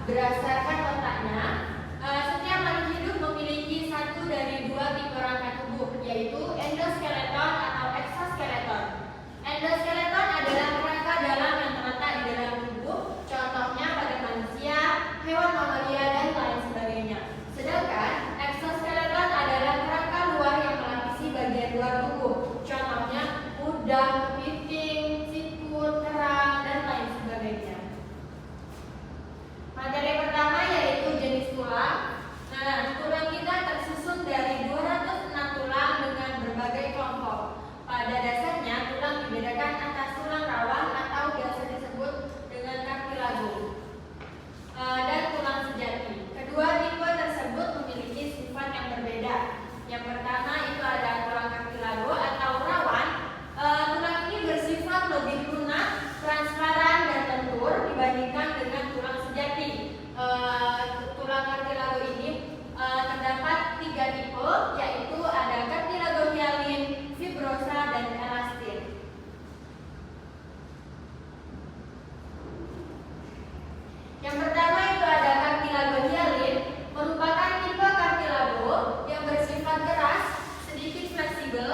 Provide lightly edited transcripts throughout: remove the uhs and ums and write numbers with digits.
Berdasarkan letaknya, setiap makhluk hidup memiliki satu dari dua tipe rangka tubuh, yaitu endoskeleton atau eksoskeleton. Endoskeleton adalah kerangka dalam yang terletak di dalam tubuh, contohnya pada manusia, hewan mamalia, dan lain sebagainya. Sedangkan eksoskeleton adalah kerangka luar yang melapisi bagian luar tubuh, contohnya udang, kepiting, siput, kerang, dan lain sebagainya. Materi pertama yaitu jenis tulang. Nah, tulang kita tersusun dari 206 tulang dengan berbagai kelompok. Pada dasarnya, tulang dibedakan atas tulang rawan atau biasa disebut dengan kartilago dan tulang sejati. Kedua tipe tersebut memiliki sifat yang berbeda. Yang pertama itu ada tulang kartilago atau rawan. Tulang ini bersifat lebih lunak, transparan, dan lentur dibandingkan dengan tulang sejati. Tulang kartilago ini terdapat 3 tipe, yaitu ada kartilago hialin, fibrosa, dan elastin. Yang pertama itu ada kartilago hialin, merupakan tipe kartilago yang bersifat keras, sedikit fleksibel,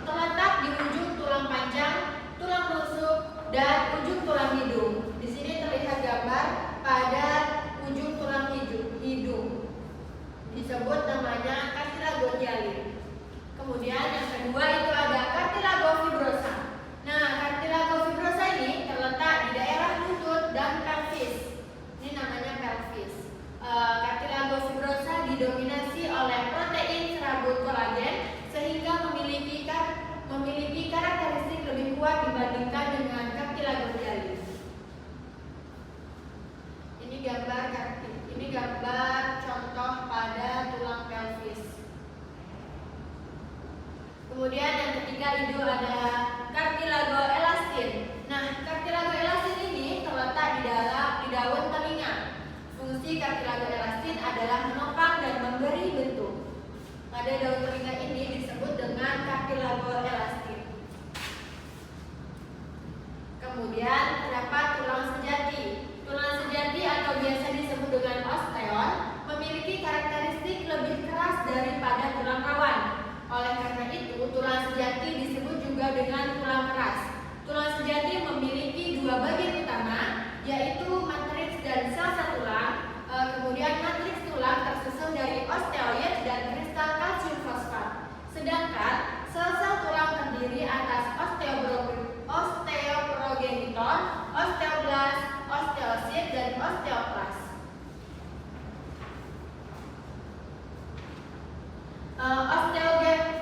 terletak di ujung tulang panjang, tulang rusuk, dan ujung tulang hidung. Di sini terlihat gambar pada ujung tulang hidung. Disebut namanya kartilago hialin. Kemudian yang kedua itu ada kartilago fibrosa. Nah, kartilago fibrosa ini terletak di daerah lutut dan pelvis. Ini namanya pelvis. Kartilago fibrosa didominasi oleh protein serabut kolagen sehingga memiliki karakteristik lebih kuat dibandingkan dengan kartilago hialin. Ini gambar contoh pada tulang pelvis. Kemudian yang ketiga itu ada kartilago elastin. Nah, kartilago elastin ini terletak di daun telinga. Fungsi kartilago elastin adalah menopang dan memberi bentuk. Pada daun telinga ini disebut dengan kartilago elastin. Kemudian terdapat tulang sejati. Tulang sejati atau biasa disebut dengan osteon memiliki karakteristik lebih keras daripada tulang rawan. Oleh karena itu, tulang sejati disebut juga dengan tulang keras. Tulang sejati memiliki 2 bagian utama, yaitu matriks dan sel-sel tulang. Kemudian matriks tulang tersusun dari osteoid dan kristal kalsium fosfat. Sedangkan sel-sel tulang terdiri atas osteoprogenitor, osteoblast, osteosit, dan osteoklas.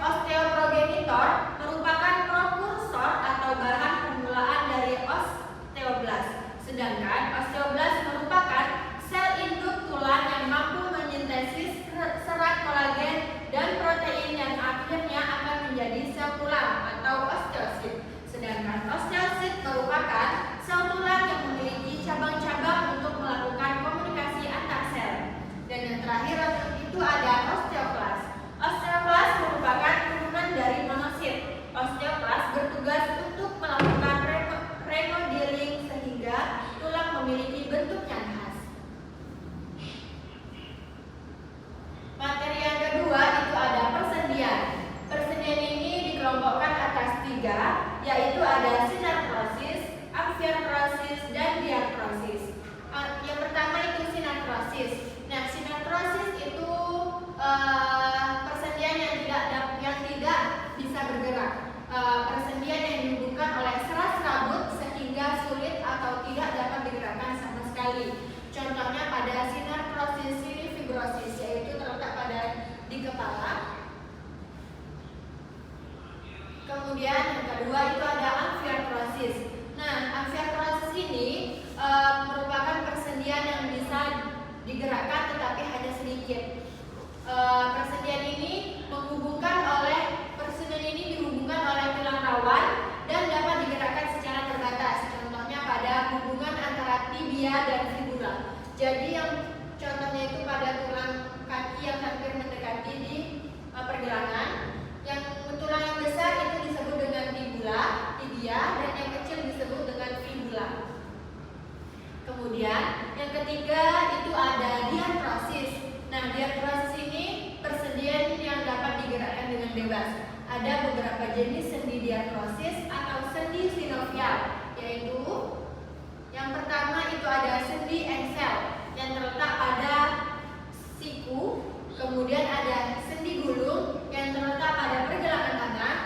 Osteoprogenitor merupakan prokursor atau bahan permulaan dari osteoblast. Sedangkan osteoblast merupakan sel induk tulang yang mampu menyintesis serat kolagen dan protein yang akhirnya akan menjadi sel tulang atau osteosit. Sedangkan osteosit merupakan sel tulang yang memiliki cabang-cabang untuk melakukan komunikasi antar sel. Dan yang terakhir itu ada osteoklas. Osteoklas merupakan turunan dari monosit. Osteoklas bertugas untuk melakukan remodeling sehingga tulang memiliki bentuk yang khas. Materi yang kedua itu ada persendian. Persendian ini dikelompokkan atas 3, yaitu ada sinartrosis, amfiartrosis, dan diartrosis. Yang pertama itu sinartrosis. Nah, sinartrosis itu persendian yang tidak bisa bergerak. Persendian yang dihubungkan oleh serat serabut sehingga sulit atau tidak dapat digerakkan sama sekali. Contohnya pada sinartrosis fibrosis, yaitu terletak di kepala. Kemudian yang kedua itu ada amfiartrosis. Nah, amfiartrosis ini merupakan persendian yang bisa digerakkan tetapi hanya sedikit. Persendian ini dihubungkan oleh tulang rawan dan dapat digerakkan secara terbatas. Contohnya pada hubungan antara tibia dan fibula. Jadi yang contohnya itu pada tulang kaki yang hampir mendekati di pergelangan. Yang tulang yang besar itu disebut dengan tibia, dan yang kecil disebut dengan fibula. Kemudian yang ketiga itu diakrosis ini persediaan yang dapat digerakkan dengan bebas. Ada beberapa jenis sendi diakrosis atau sendi sinovial, yaitu yang pertama itu ada sendi engsel yang terletak pada siku, kemudian ada sendi gulung yang terletak pada pergelangan tangan,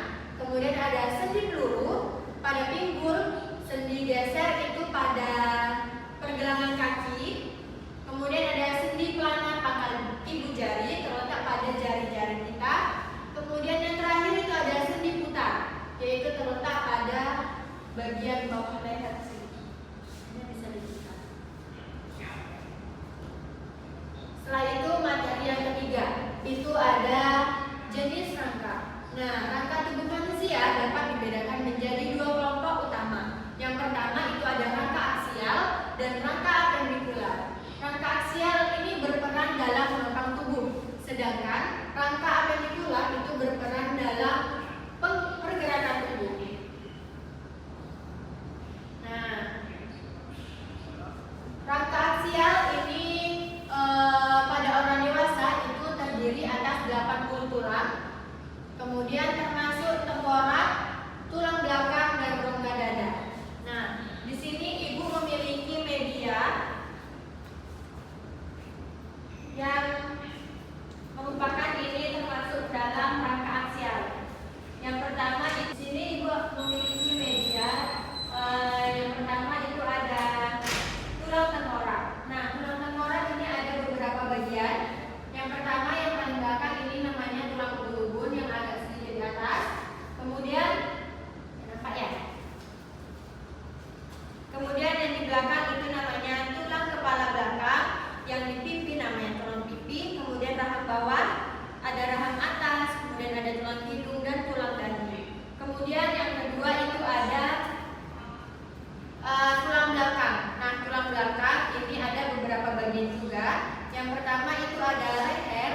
kemudian ada sendi peluru pada pinggul, sendi geser itu pada pergelangan kaki, kemudian ada sendi pelana pangkal ibu jari terletak pada jari-jari kita, kemudian yang terakhir itu ada sendi putar, yaitu terletak pada bagian bawah leher sini. Ini bisa dibuka. Setelah itu materi yang ketiga itu ada jenis rangka. Nah, rangka tubuh manusia dapat dibedakan menjadi dua kelompok utama. Yang pertama itu ada rangka aksial dan rangka apendikular. Rangka aksial ini berperan dalam menopang tubuh, sedangkan rangka apendikular itu berperan dalam pergerakan tubuh. Nah, rangka aksial ini pada orang dewasa itu terdiri atas 80 tulang, kemudian termasuk tengkorak, tulang belakang dan rongga dada. Nah, di sini ibu memiliki media yang merupakan ini termasuk dalam rangka aksial. Yang pertama di sini ibu memiliki media. Yang pertama itu ada tulang tengkorak. Nah, tulang tengkorak ini ada beberapa bagian. Yang pertama yang paling belakang ini namanya tulang ubun-ubun yang agak sedikit di atas. Kemudian nampak ya. Kemudian yang di belakang itu namanya tulang kepala belakang, yang di pipi namanya tulang pipi. Kemudian rahang bawah ada rahang atas, kemudian ada tulang hidung dan tulang dahi. Kemudian yang kedua itu ada tulang belakang. Nah, tulang belakang ini ada beberapa bagian juga. Yang pertama itu ada leher,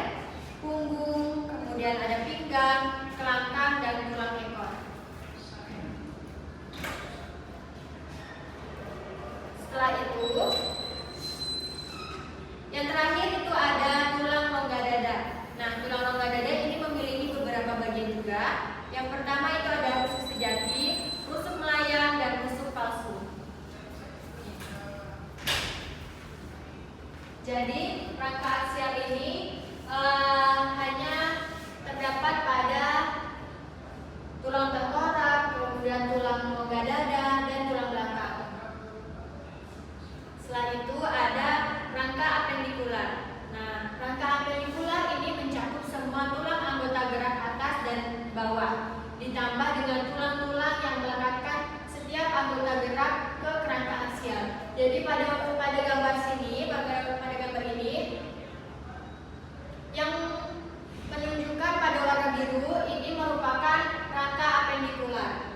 punggung, kemudian ada pinggang, kelangkang dan tulang ekor. Setelah itu, yang terakhir itu ada tulang rongga dada. Nah, tulang rongga dada ini memiliki beberapa bagian juga. Yang pertama itu ada rusuk sejati, rusuk melayang dan rusuk palsu. Jadi rangka aksial ini hanya terdapat pada tulang tengkorak, kemudian tulang rongga dada dan tulang belakang. Setelah itu ada rangka apendikular. Nah, rangka apendikular ini mencakup semua tulang anggota gerak atas dan bawah, ditambah dengan tulang-tulang yang melekatkan setiap anggota gerak ke kerangka aksial. Jadi pada gambar sini, pada gambar ini yang menunjukkan pada warna biru ini merupakan rangka apendikular.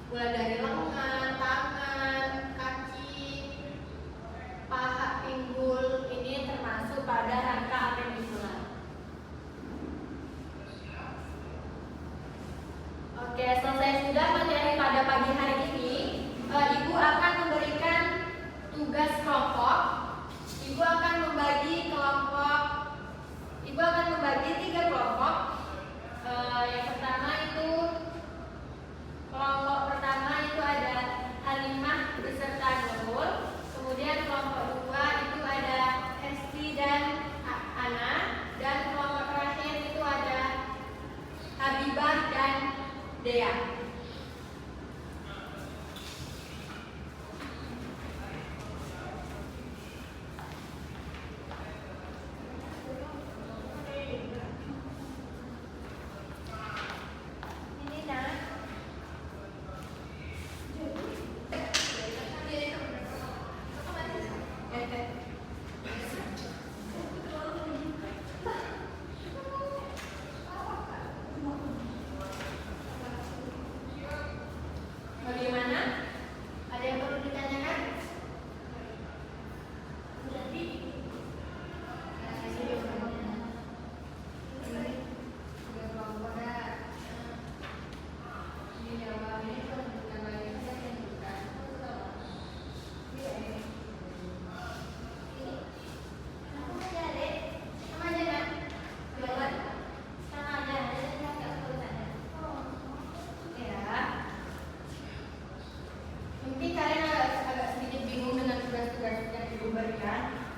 Mulai dari lengan, tangan, kaki, paha, pinggul ini termasuk pada rangka apendikular. Oke, selesai sudah materi pada pagi hari ini. Ibu akan memberikan tugas kelompok. Ibu akan membagi 3 kelompok. Yang pertama itu kelompok pertama itu ada Halimah beserta Nurul. Kemudian kelompok 2 itu ada Hesti dan Ana, dan kelompok terakhir itu ada Habibah dan Dea.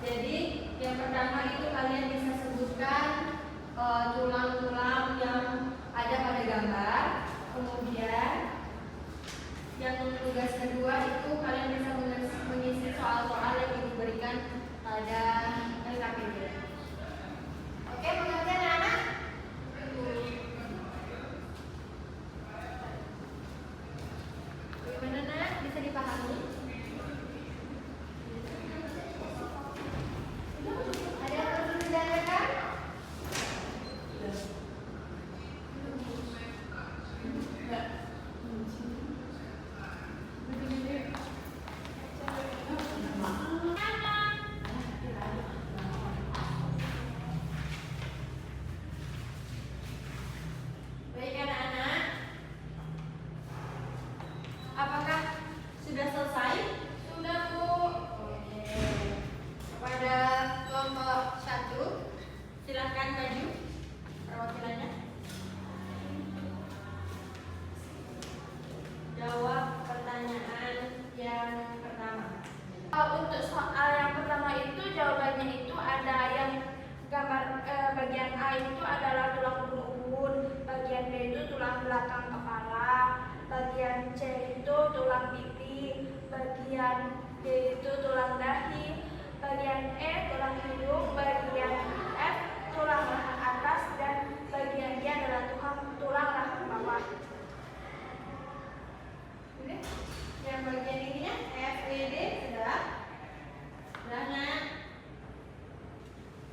Jadi yang pertama itu kalian bisa sebutkan tulang-tulang yang ada pada gambar. Kemudian yang tugas kedua itu kalian bisa mengisi soal-soal yang diberikan pada LKPD. Oke, mengerti anak-anak? Bagaimana nak? Bisa dipahami? Ada yang perlu ditanyakan? Baik anak-anak, apakah sudah selesai? Sudah, Bu. Oke. Pada kelompok 1, silahkan maju perwakilannya. Jawab pertanyaan yang pertama. Untuk soal yang pertama itu jawabannya itu ada yang gambar bagian A itu adalah tulang ubun-ubun, bagian B itu tulang belakang kepala, bagian C itu tulang pipi, bagian D itu tulang dahi, bagian E tulang hidung, bagian F tulang rahang atas, dan bagian G adalah tulang rahang bawah. Oke. Yang bagian ininya F, E, D sudah. Sudah nak?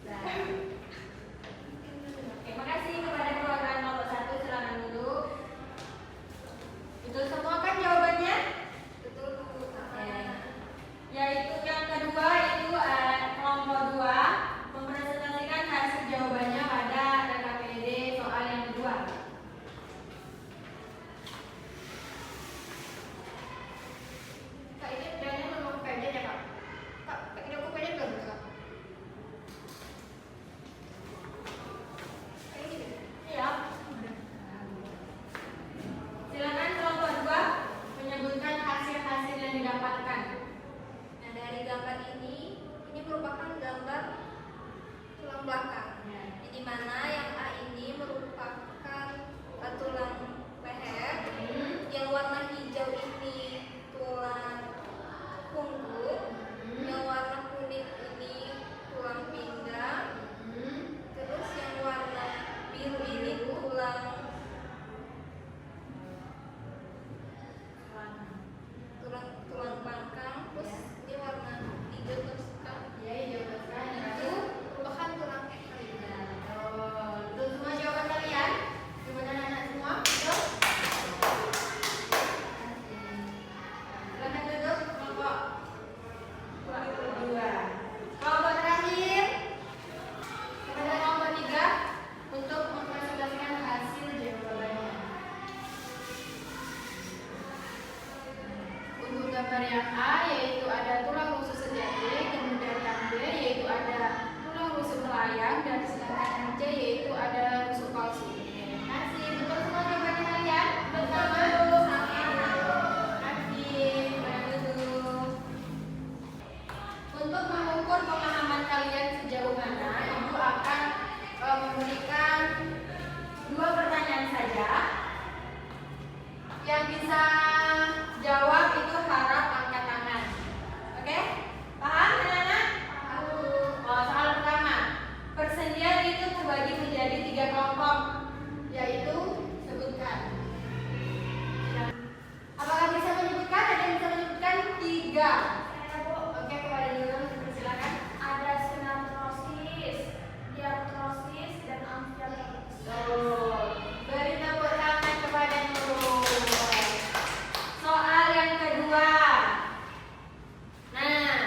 Sudah. Oke, makasih kepada keluarga nomor 1, silakan duduk. Betul semua kan jawabannya? Betul, Bu. Oke. Yaitu yang kedua itu kelompok 2 mempresentasikan hasil jawabannya pada LKPD soal yang kedua. Kak, ini bedanya memang pendek ya, Kak? Kak, pakai aku pendek belum, Kak? Kayak gini? Iya. Silakan kelompok 2 menyebutkan hasil-hasil yang didapatkan. Nah, dari gambar ini merupakan gambar tulang belakang. Di mana yang A ini merupakan tulang leher, yang warna hijau ini tulang punggung, yang warna kuning ini tulang pinggang, terus yang warna biru ini tulang pangkal, terus ini warna hijau terus kan? Ya, hijau terang. Itu merupakan tulang ekor. Betul semua jawaban kalian? Jawaban anak-anak semua? Betul? Silakan duduk kelompok 2. Kelompok terakhir kepada kelompok 3 untuk mempresentasikan hasil jawabannya. Untuk gambar yang A yaitu ada tulang rusuk sejati, kemudian yang B yaitu ada tulang rusuk melayang, dan sedangkan yang C yaitu ada rusuk palsu. Terima kasih. Betul semua jawabannya kalian? Betul. Untuk mengukur pemahaman kalian sejauh mana, Ibu akan memberikan 2 pertanyaan saja. Yang bisa jawab itu harap angkat tangan. Oke? Paham anak-anak? Soal pertama, persendian itu terbagi menjadi 3 kelompok, yaitu sebutkan. Apakah bisa menyebutkan? Ada yang bisa menyebutkan 3? Oke, kepada Nurul silakan. Ada sinartrosis, diartrosis, dan amfiartrosis. Beri tepuk tangan kepada Nurul. Soal yang kedua. Nah,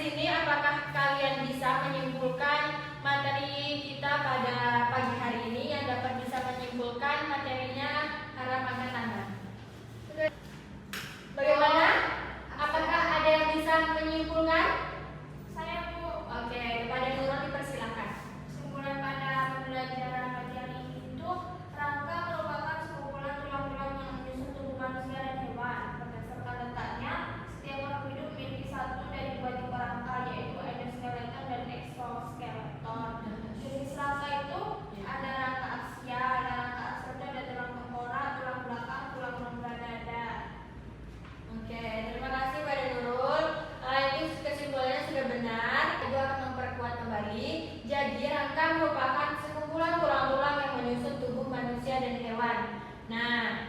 sini apakah kalian bisa menyimpulkan materi kita pada pagi hari ini yang dapat bisa menyimpulkan materinya? Harap angkat tangan. Bagaimana? Apakah ada yang bisa menyimpulkan? Saya Bu. Oke, kepada Nurul dipersilakan. Kesimpulan pada pembelajaran pagi hari ini itu rangka merupakan sekumpulan tulang-tulang yang menyusun tubuh manusia dan hewan. Berdasarkan letaknya, setiap makhluk hidup memiliki satu dari dua tipe rangka, yaitu endoskeleton dan exoskeleton. Jenis rangka itu ada rangka aksial, ada rangka aksial itu ada tulang tengkorak, tulang belakang, tulang rongga dada. Oke, terima kasih pada Nurul. Itu kesimpulannya sudah benar. Itu akan memperkuat kembali. Jadi rangka merupakan sekumpulan tulang-tulang yang menyusun tubuh manusia dan hewan. Nah,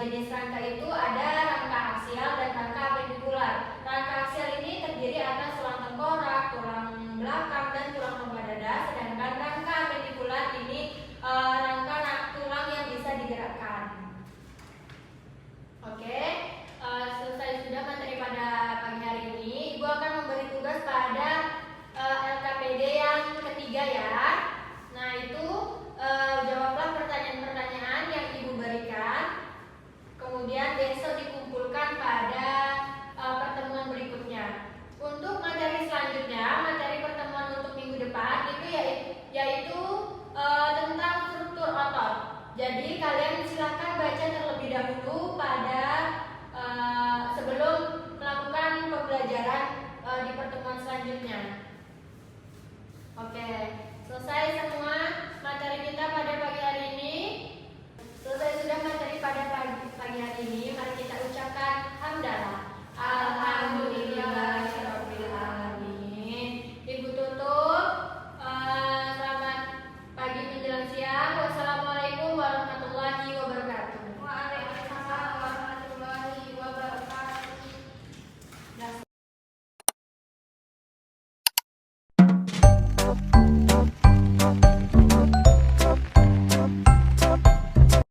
jenis rangka itu ada rangka aksial dan rangka apendikular. Rangka aksial ini terdiri atas tulang tengkorak, tulang belakang,